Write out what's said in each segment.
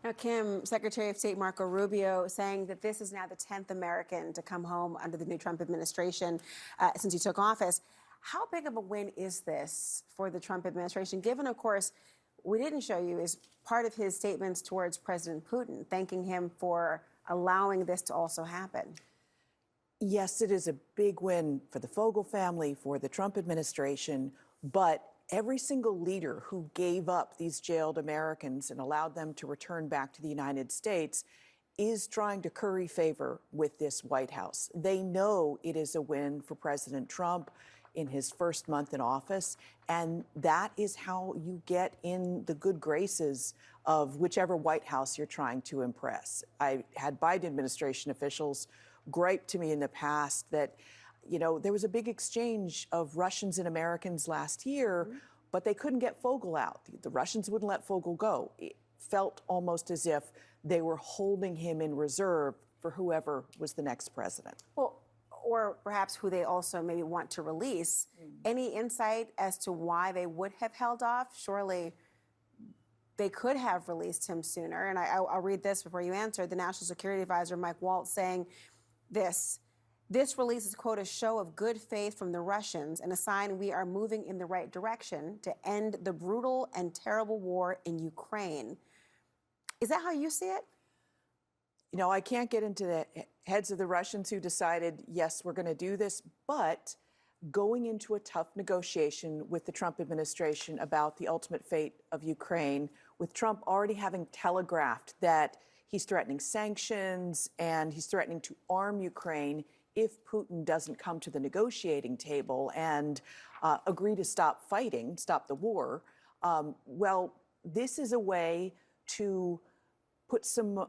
Now, Kim, Secretary of State Marco Rubio saying that this is now the 10th American to come home under the new Trump administration since he took office. How big of a win is this for the Trump administration, given, of course, we didn't show you is part of his statements towards President Putin, thanking him for allowing this to also happen? Yes, it is a big win for the Fogel family, for the Trump administration, but every single leader who gave up these jailed Americans and allowed them to return back to the United States is trying to curry favor with this White House. They know it is a win for President Trump in his first month in office, and that is how you get in the good graces of whichever White House you're trying to impress. I had Biden administration officials gripe to me in the past that, you know, there was a big exchange of Russians and Americans last year, but they couldn't get Fogel out. The Russians wouldn't let Fogel go. It felt almost as if they were holding him in reserve for whoever was the next president. Well, or perhaps who they also maybe want to release. Any insight as to why they would have held off? Surely they could have released him sooner. And I'll read this before you answer. The National Security Advisor, Mike Waltz, saying this release is, quote, a show of good faith from the Russians and a sign we are moving in the right direction to end the brutal and terrible war in Ukraine. Is that how you see it? You know, I can't get into the heads of the Russians who decided, yes, we're going to do this, but going into a tough negotiation with the Trump administration about the ultimate fate of Ukraine, with Trump already having telegraphed that he's threatening sanctions and he's threatening to arm Ukraine if Putin doesn't come to the negotiating table and agree to stop fighting, stop the war. Well, this is a way to put some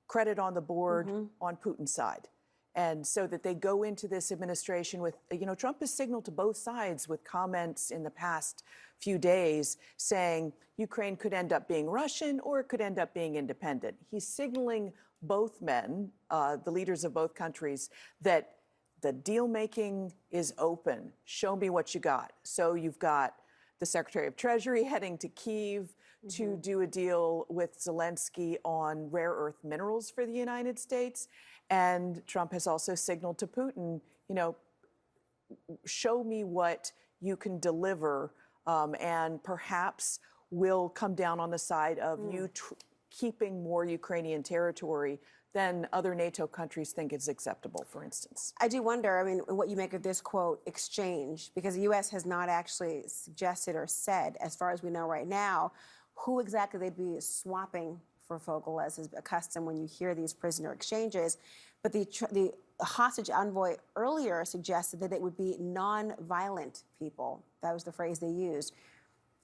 credit on the board on Putin's side. And so that they go into this administration with, you know, Trump has signaled to both sides with comments in the past few days saying Ukraine could end up being Russian or it could end up being independent. He's signaling both men, the leaders of both countries, that the deal making is open. Show me what you got. So you've got the Secretary of Treasury heading to Kyiv to do a deal with Zelensky on rare earth minerals for the United States. And Trump has also signaled to Putin, you know, show me what you can deliver, and perhaps we'll come down on the side of you keeping more Ukrainian territory than other NATO countries think is acceptable, for instance. I do wonder, I mean, what you make of this, quote, exchange, because the U.S. has not actually suggested or said, as far as we know right now, who exactly they'd be swapping for Fogel, as is accustomed when you hear these prisoner exchanges. But the hostage envoy earlier suggested that it would be non-violent people. That was the phrase they used.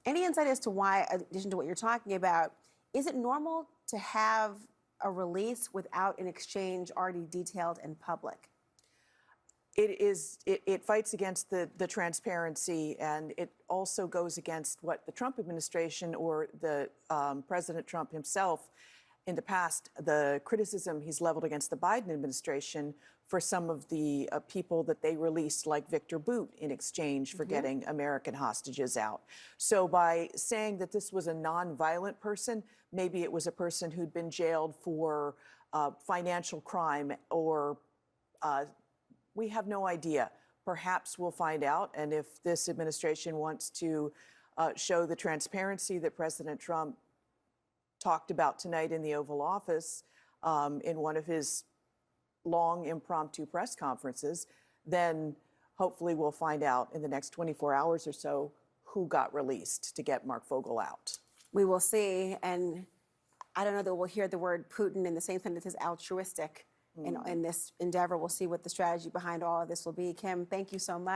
Any insight as to why, in addition to what you're talking about, is it normal to have a release without an exchange already detailed in public? It fights against the transparency, and it also goes against what the Trump administration or the President Trump himself in the past, the criticism he's leveled against the Biden administration for some of the people that they released, like Victor Bout, in exchange for getting American hostages out. So by saying that this was a nonviolent person, maybe it was a person who'd been jailed for financial crime or we have no idea. Perhaps we'll find out. And if this administration wants to show the transparency that President Trump talked about tonight in the Oval Office in one of his long impromptu press conferences, then hopefully we'll find out in the next 24 hours or so who got released to get Mark Fogel out. We will see. And I don't know that we'll hear the word Putin in the same sentence as altruistic in this endeavor. We'll see what the strategy behind all of this will be. Kim, thank you so much.